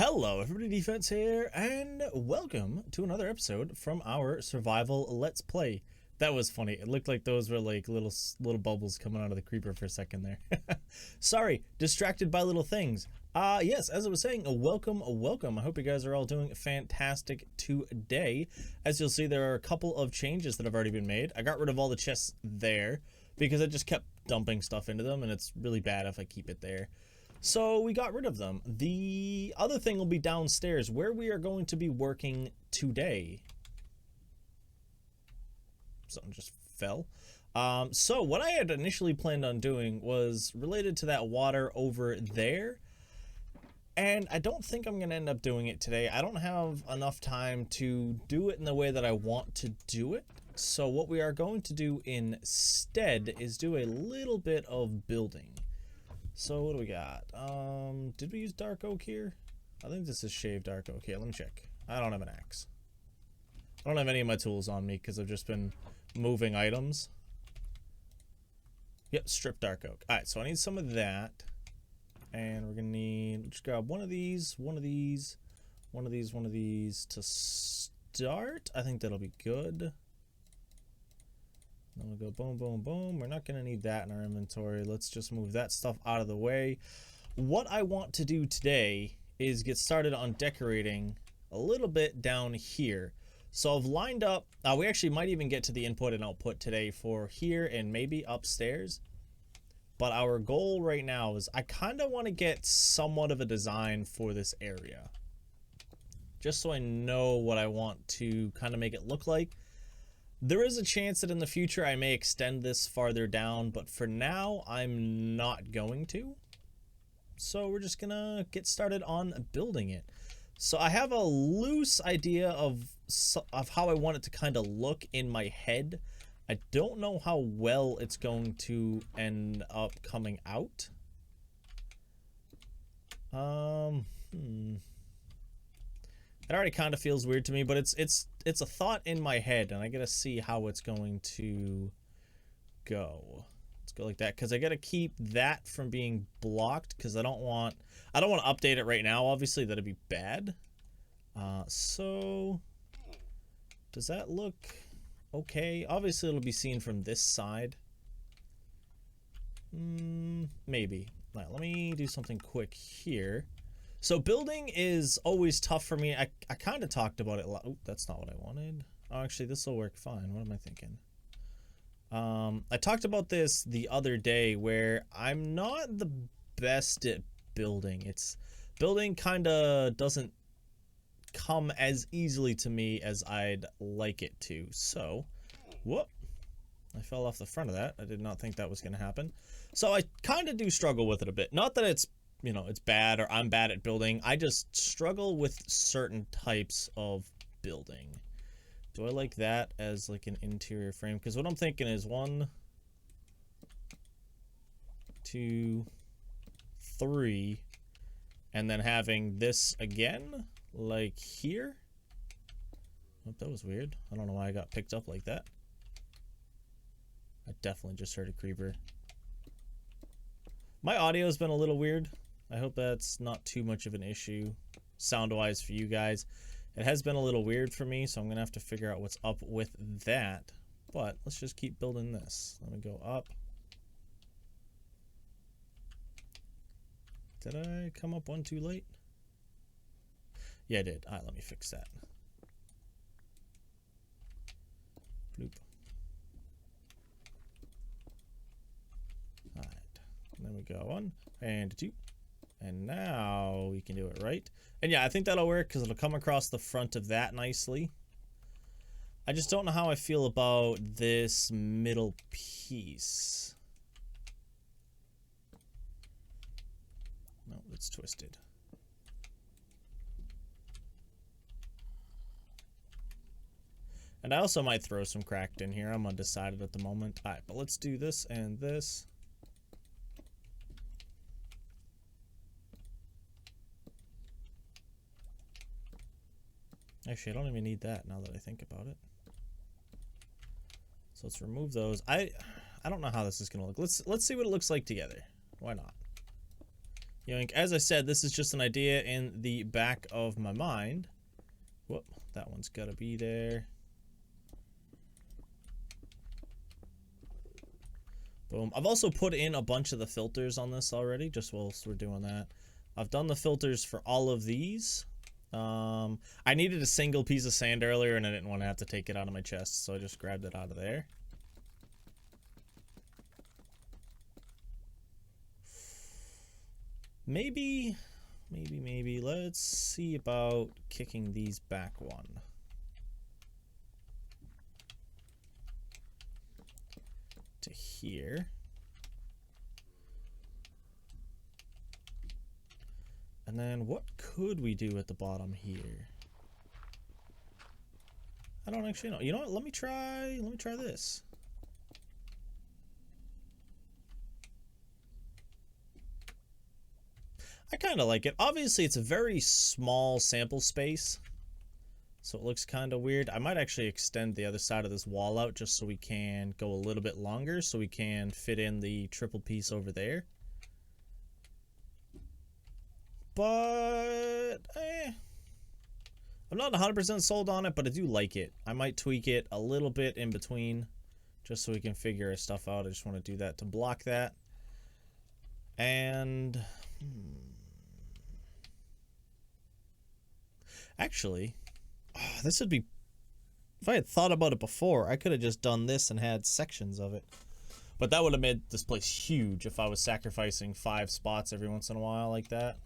Hello everybody, Defense here, and welcome to another episode from our survival Let's Play. That was funny. It looked like those were like little bubbles coming out of the creeper for a second there. Sorry, distracted by little things. Yes, as I was saying, welcome. I hope you guys are all doing fantastic today. As you'll see, there are a couple of changes that have already been made. I got rid of all the chests there because I just kept dumping stuff into them, and it's really bad if I keep it there. So we got rid of them. The other thing will be downstairs where we are going to be working today. Something just fell. So what I had initially planned on doing was related to that water over there. And I don't think I'm going to end up doing it today. I don't have enough time to do it in the way that I want to do it. So what we are going to do instead is do a little bit of building. So what do we got? Did we use dark oak here? I think this is shaved dark oak. Here, let me check. I don't have an axe. I don't have any of my tools on me because I've just been moving items. Yep, strip dark oak. Alright, so I need some of that. And we're gonna need, just grab one of these to start. I think that'll be good. Then we'll go boom, boom, boom. We're not going to need that in our inventory. Let's just move that stuff out of the way. What I want to do today is get started on decorating a little bit down here. So I've lined up, we actually might even get to the input and output today for here and maybe upstairs. But our goal right now is I kind of want to get somewhat of a design for this area. Just so I know what I want to kind of make it look like. There is a chance that in the future I may extend this farther down, but for now I'm not going to. So we're just gonna get started on building it. So I have a loose idea of how I want it to kind of look in my head. I don't know how well it's going to end up coming out. It already kind of feels weird to me, but it's a thought in my head, and I gotta see how it's going to go. Let's go like that, because I gotta keep that from being blocked, because I don't want to update it right now. Obviously, that'd be bad. So does that look okay? Obviously, it'll be seen from this side. Maybe. All right, let me do something quick here. So building is always tough for me. I kind of talked about it a lot. Oh, that's not what I wanted. Oh, actually, this will work fine. What am I thinking? I talked about this the other day where I'm not the best at building. Building kind of doesn't come as easily to me as I'd like it to. So, whoop. I fell off the front of that. I did not think that was going to happen. So I kind of do struggle with it a bit. Not that it's, you know, it's bad or I'm bad at building. I just struggle with certain types of building. Do I like that as like an interior frame? Because what I'm thinking is 1, 2, 3, and then having this again, like here. Oh, that was weird. I don't know why I got picked up like that. I definitely just heard a creeper. My audio's been a little weird. I hope that's not too much of an issue sound-wise for you guys. It has been a little weird for me, so I'm going to have to figure out what's up with that. But let's just keep building this. Let me go up. Did I come up one too late? Yeah, I did. Alright, let me fix that. Bloop. Alright. Then we go 1 and 2. And now we can do it right. And yeah, I think that'll work because it'll come across the front of that nicely. I just don't know how I feel about this middle piece. No, it's twisted. And I also might throw some cracked in here. I'm undecided at the moment. Alright, but let's do this and this. Actually, I don't even need that now that I think about it. So let's remove those. I don't know how this is gonna look. Let's see what it looks like together. Why not? Yoink. As I said, this is just an idea in the back of my mind. Whoop, that one's gotta be there. Boom. I've also put in a bunch of the filters on this already, just whilst we're doing that. I've done the filters for all of these. I needed a single piece of sand earlier, and I didn't want to have to take it out of my chest, so I just grabbed it out of there. Maybe, let's see about kicking these back one. To here. And then what could we do at the bottom here? I don't actually know. You know what? Let me try this. I kind of like it. Obviously, it's a very small sample space, so it looks kind of weird. I might actually extend the other side of this wall out just so we can go a little bit longer, so we can fit in the triple piece over there. But, I'm not 100% sold on it, but I do like it. I might tweak it a little bit in between, just so we can figure our stuff out. I just want to do that to block that. And... actually, this would be... if I had thought about it before, I could have just done this and had sections of it. But that would have made this place huge if I was sacrificing 5 spots every once in a while like that.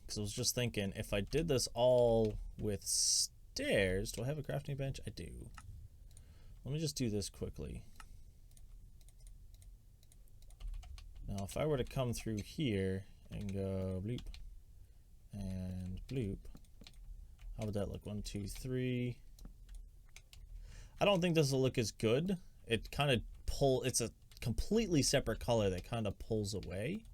Because I was just thinking, if I did this all with stairs... do I have a crafting bench? I do. Let me just do this quickly. Now, if I were to come through here and go bloop and bloop, how would that look? 1, 2, 3. I don't think this will look as good. It kind of it's a completely separate color that kind of pulls away.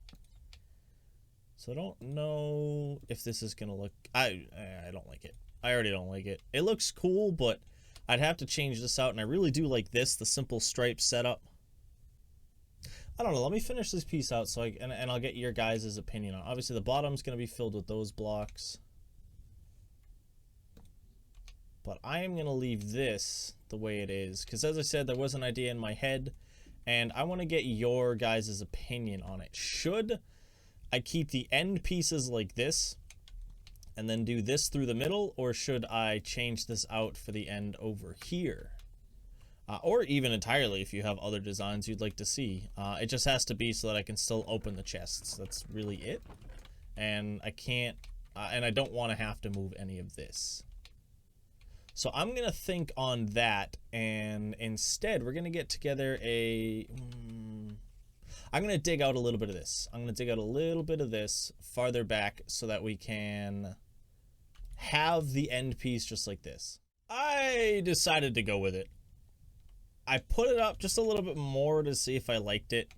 So I don't know if this is gonna look... I don't like it. I already don't like it. It looks cool, but I'd have to change this out, and I really do like this, the simple stripe setup. I don't know. Let me finish this piece out so and I'll get your guys' opinion on it. Obviously, the bottom's going to be filled with those blocks. But I am going to leave this the way it is. Because as I said, there was an idea in my head. And I want to get your guys' opinion on it. Should I keep the end pieces like this and then do this through the middle? Or should I change this out for the end over here? Or even entirely if you have other designs you'd like to see. It just has to be so that I can still open the chests. That's really it. And I can't, and I don't want to have to move any of this. So I'm going to think on that, and instead we're going to get together I'm going to dig out a little bit of this. I'm going to dig out a little bit of this farther back so that we can have the end piece just like this. I decided to go with it. I put it up just a little bit more to see if I liked it.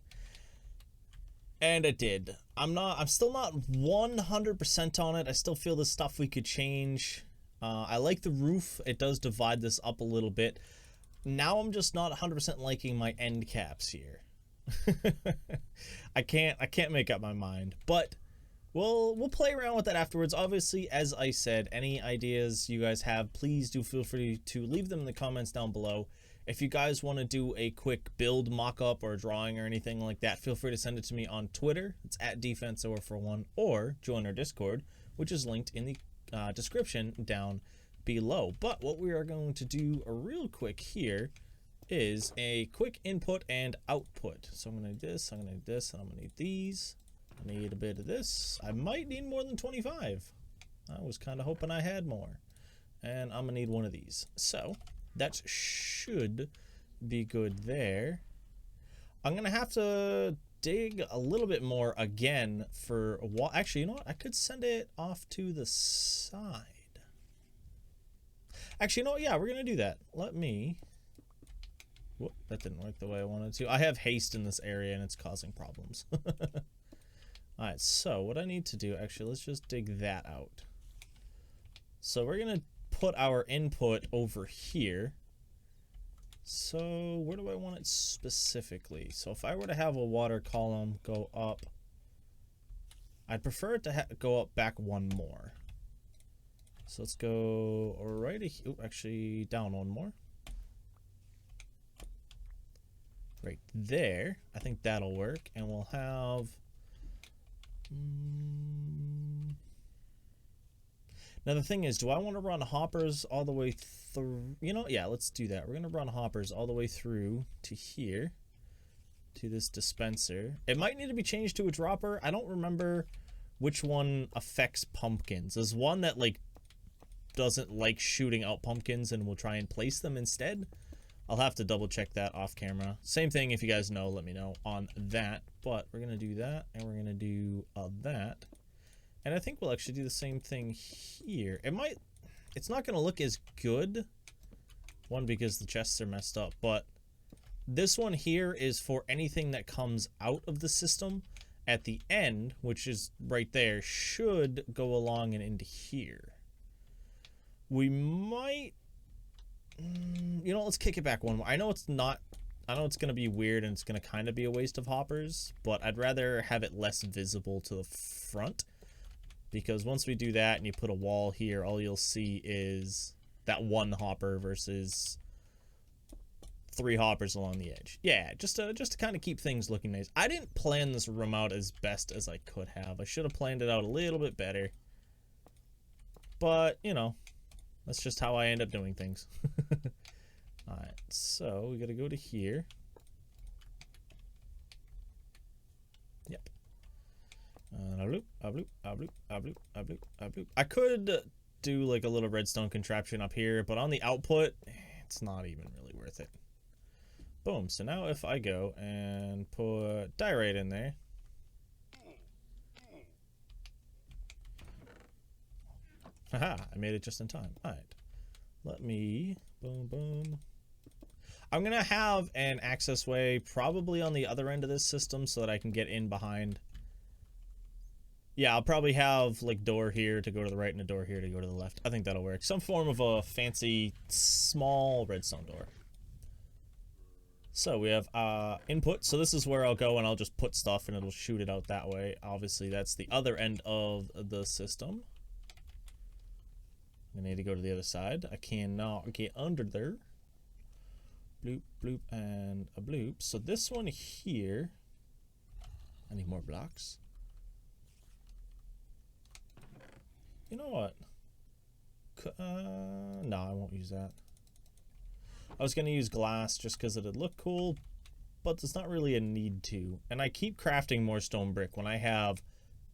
And I did. I'm still not 100% on it. I still feel there's stuff we could change. I like the roof. It does divide this up a little bit. Now I'm just not 100% liking my end caps here. I can't make up my mind. But we'll play around with that afterwards. Obviously, as I said, any ideas you guys have, please do feel free to leave them in the comments down below. If you guys want to do a quick build mock-up or drawing or anything like that, feel free to send it to me on Twitter. It's @defenseover41, or join our Discord, which is linked in the description down below. But what we are going to do real quick here is a quick input and output. So I'm going to need this, I'm going to need this, and I'm going to need these. I need a bit of this. I might need more than 25. I was kind of hoping I had more. And I'm going to need one of these. So that should be good there. I'm going to have to dig a little bit more again for... actually, you know what? I could send it off to the side. Actually, you know what? Yeah, we're going to do that. Let me... whoop, that didn't work the way I wanted to. I have haste in this area and it's causing problems. Alright, so what I need to do... actually, let's just dig that out. So we're going to put our input over here. So where do I want it specifically? So if I were to have a water column go up, I'd prefer it to go up back one more. So let's go right, actually down one more. Right there. I think that'll work. And we'll have... Now the thing is, do I want to run hoppers all the way through? You know, yeah, let's do that. We're going to run hoppers all the way through to here, to this dispenser. It might need to be changed to a dropper. I don't remember which one affects pumpkins. There's one that, like, doesn't like shooting out pumpkins and will try and place them instead. I'll have to double check that off camera. Same thing, if you guys know, let me know on that. But we're going to do that, and we're going to do that. And I think we'll actually do the same thing here. It's not going to look as good. One, because the chests are messed up, but this one here is for anything that comes out of the system at the end, which is right there, should go along and into here. We might, you know, let's kick it back one more. I know it's going to be weird and it's going to kind of be a waste of hoppers, but I'd rather have it less visible to the front. Because once we do that and you put a wall here, all you'll see is that one hopper versus 3 hoppers along the edge. Yeah, just to kind of keep things looking nice. I didn't plan this room out as best as I could have. I should have planned it out a little bit better. But, you know, that's just how I end up doing things. Alright, so we gotta go to here. Yep. I could do like a little redstone contraption up here, but on the output, it's not even really worth it. Boom. So now if I go and put diorite in there. Haha, I made it just in time. Alright. Let me... Boom, boom. I'm going to have an access way probably on the other end of this system so that I can get in behind. Yeah, I'll probably have like door here to go to the right and a door here to go to the left. I think that'll work. Some form of a fancy small redstone door. So we have input. So this is where I'll go and I'll just put stuff and it'll shoot it out that way. Obviously that's the other end of the system. I need to go to the other side. I cannot get under there. Bloop, bloop, and a bloop. So this one here, I need more blocks. You know what? No, I won't use that. I was going to use glass just because it'd look cool, but there's not really a need to. And I keep crafting more stone brick when I have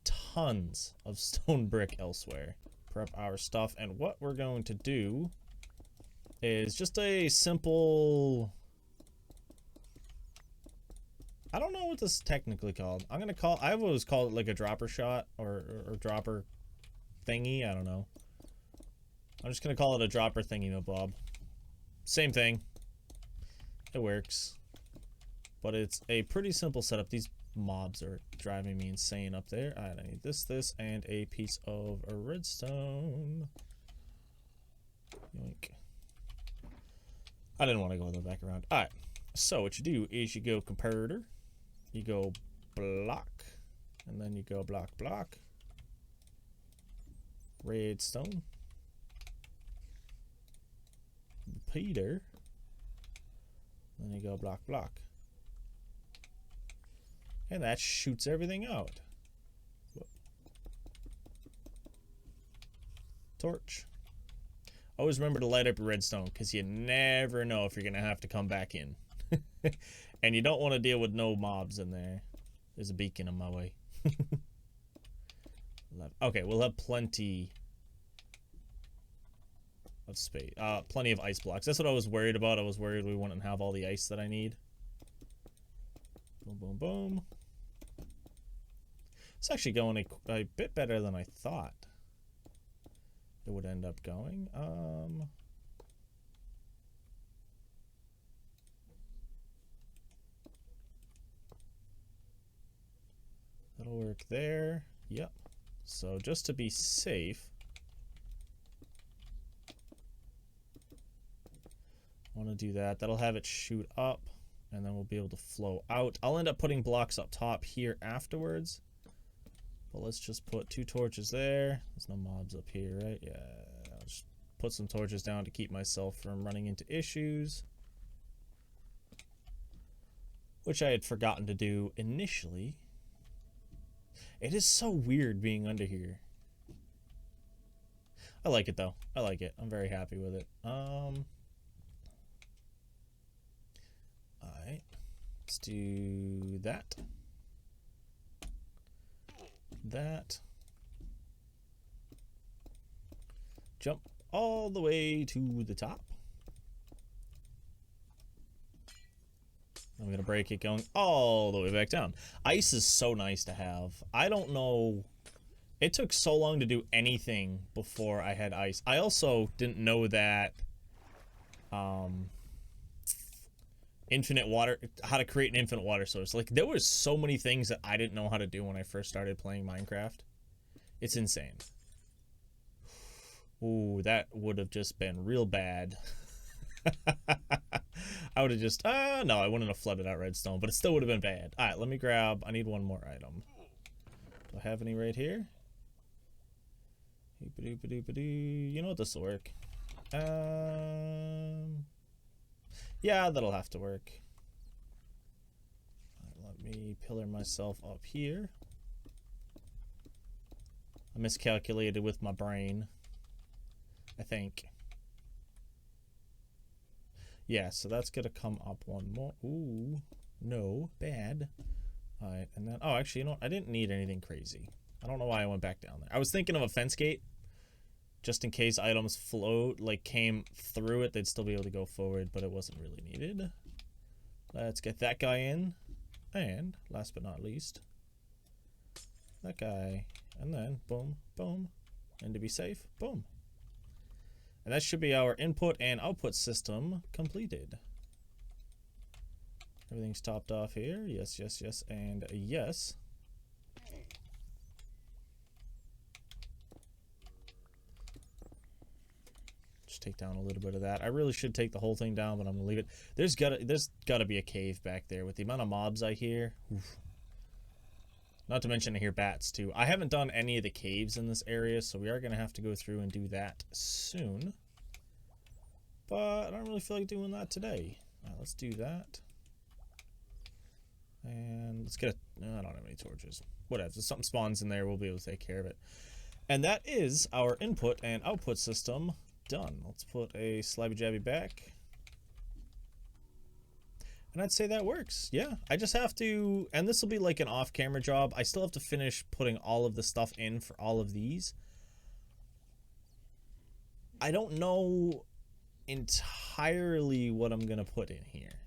tons of stone brick elsewhere. Prep our stuff, and what we're going to do is just a simple... I don't know what this is technically called. I've always called it like a dropper shot or dropper thingy. I don't know. I'm just gonna call it a dropper thingy, no bob. Same thing. It works. But it's a pretty simple setup. These mobs are driving me insane up there. Alright, I need this, and a piece of redstone. Yoink. I didn't want to go all the way back around. Alright, so what you do is you go comparator, you go block, and then you go block, block, redstone, repeater, then you go block, block. And that shoots everything out. Torch. Always remember to light up your redstone, because you never know if you're going to have to come back in. And you don't want to deal with no mobs in there. There's a beacon on my way. Okay, we'll have plenty of space. Plenty of ice blocks. That's what I was worried about. I was worried we wouldn't have all the ice that I need. Boom, boom, boom. It's actually going a bit better than I thought it would end up going. That'll work there. Yep. So just to be safe, I want to do that. That'll have it shoot up, and then we'll be able to flow out. I'll end up putting blocks up top here afterwards. But let's just put 2 torches there. There's no mobs up here, right? Yeah, I'll just put some torches down to keep myself from running into issues, which I had forgotten to do initially. It is so weird being under here. I like it though. I like it. I'm very happy with it. Alright. Let's do that. That. Jump all the way to the top. I'm gonna break it going all the way back down. Ice is so nice to have. I don't know. It took so long to do anything before I had ice. I also didn't know that infinite water, how to create an infinite water source. Like, there was so many things that I didn't know how to do when I first started playing Minecraft. It's insane. Ooh, that would have just been real bad. I would have just, no, I wouldn't have flooded out redstone, but it still would have been bad. All right, let me grab, I need one more item. Do I have any right here? You know what, this will work. Yeah, that'll have to work. Let me pillar myself up here. I miscalculated with my brain, I think. Yeah, so that's gonna come up one more. Ooh, no, bad. Alright, and then, oh, actually, you know what? I didn't need anything crazy. I don't know why I went back down there. I was thinking of a fence gate, just in case items float, like came through it, they'd still be able to go forward, but it wasn't really needed. Let's get that guy in, and last but not least, that guy, and then boom, boom, and to be safe, boom. And that should be our input and output system completed. Everything's topped off here. Yes, yes, yes, and yes. Just take down a little bit of that. I really should take the whole thing down, but I'm gonna leave it. There's gotta be a cave back there with the amount of mobs I hear. Oof. Not to mention I hear bats too. I haven't done any of the caves in this area, so we are gonna have to go through and do that soon. But I don't really feel like doing that today. Let's do that. And let's get a, I don't have any torches. Whatever, if something spawns in there, we'll be able to take care of it. And that is our input and output system done. Let's put a slabby jabby back. And I'd say that works. Yeah, I just have to, and this will be like an off-camera job. I still have to finish putting all of the stuff in for all of these. I don't know entirely what I'm gonna put in here.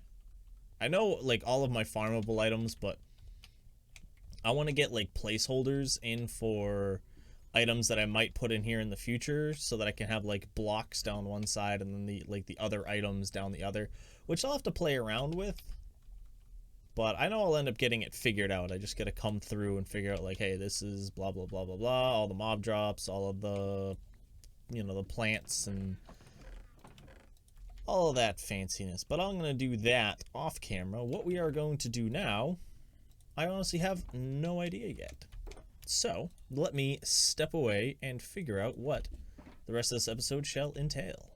I know like all of my farmable items, but I want to get like placeholders in for items that I might put in here in the future, so that I can have like blocks down one side and then the other items down the other, which I'll have to play around with. But I know I'll end up getting it figured out. I just gotta come through and figure out like, hey, this is blah blah blah blah blah, all the mob drops, all of the, you know, the plants and all of that fanciness. But I'm gonna do that off camera. What we are going to do now, I honestly have no idea yet. So let me step away and figure out what the rest of this episode shall entail.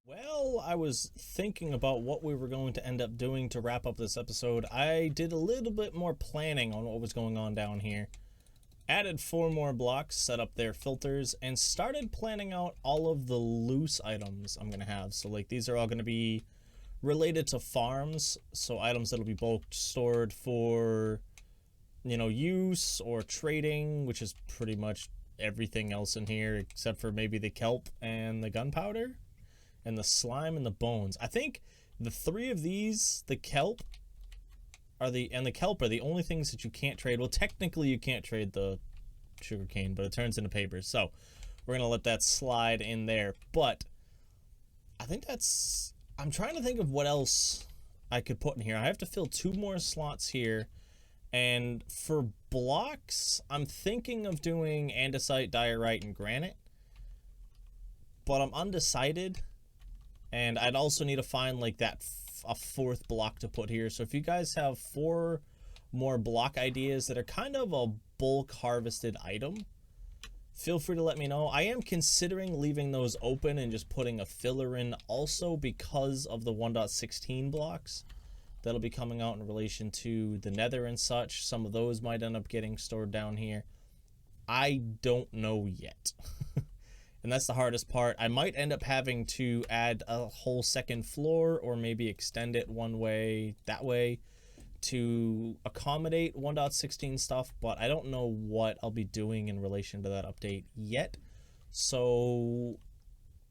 Well, I was thinking about what we were going to end up doing to wrap up this episode. I did a little bit more planning on what was going on down here. Added 4 more blocks, set up their filters, and started planning out all of the loose items I'm going to have. So like these are all going to be related to farms, so items that'll be bulk stored for, you know, use or trading, which is pretty much everything else in here except for maybe the kelp and the gunpowder and the slime and the bones. I think the 3 of these, the kelp are the only things that you can't trade. Well, technically you can't trade the sugarcane, but it turns into paper, so we're gonna let that slide in there. But I think that's, I'm trying to think of what else I could put in here. I have to fill 2 more slots here. And for blocks, I'm thinking of doing andesite, diorite, and granite. But I'm undecided. And I'd also need to find like that a fourth block to put here. So if you guys have 4 more block ideas that are kind of a bulk harvested item, feel free to let me know. I am considering leaving those open and just putting a filler in also because of the 1.16 blocks that'll be coming out in relation to the Nether and such. Some of those might end up getting stored down here. I don't know yet. And that's the hardest part. I might end up having to add a whole second floor or maybe extend it one way, that way, to accommodate 1.16 stuff, but I don't know what I'll be doing in relation to that update yet. So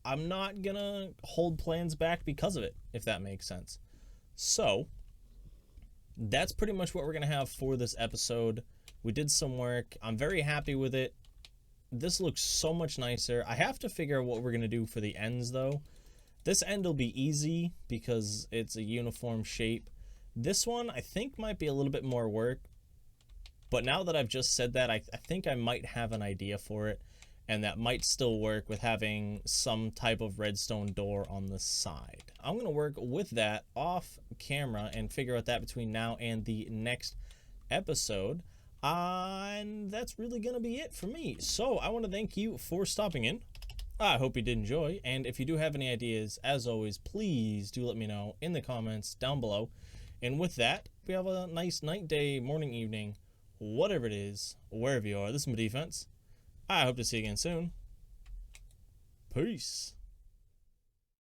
I'm not gonna hold plans back because of it, if that makes sense. So that's pretty much what we're gonna have for this episode. We did some work. I'm very happy with it. This looks so much nicer. I have to figure out what we're gonna do for the ends though. This end will be easy because it's a uniform shape. This one I think might be a little bit more work, but now that I've just said that, I think I might have an idea for it, and that might still work with having some type of redstone door on the side. I'm going to work with that off camera and figure out that between now and the next episode. And that's really going to be it for me. So I want to thank you for stopping in. I hope you did enjoy, and if you do have any ideas, as always, please do let me know in the comments down below. And with that, we have a nice night, day, morning, evening, whatever it is, wherever you are. This is my defense. I hope to see you again soon. Peace.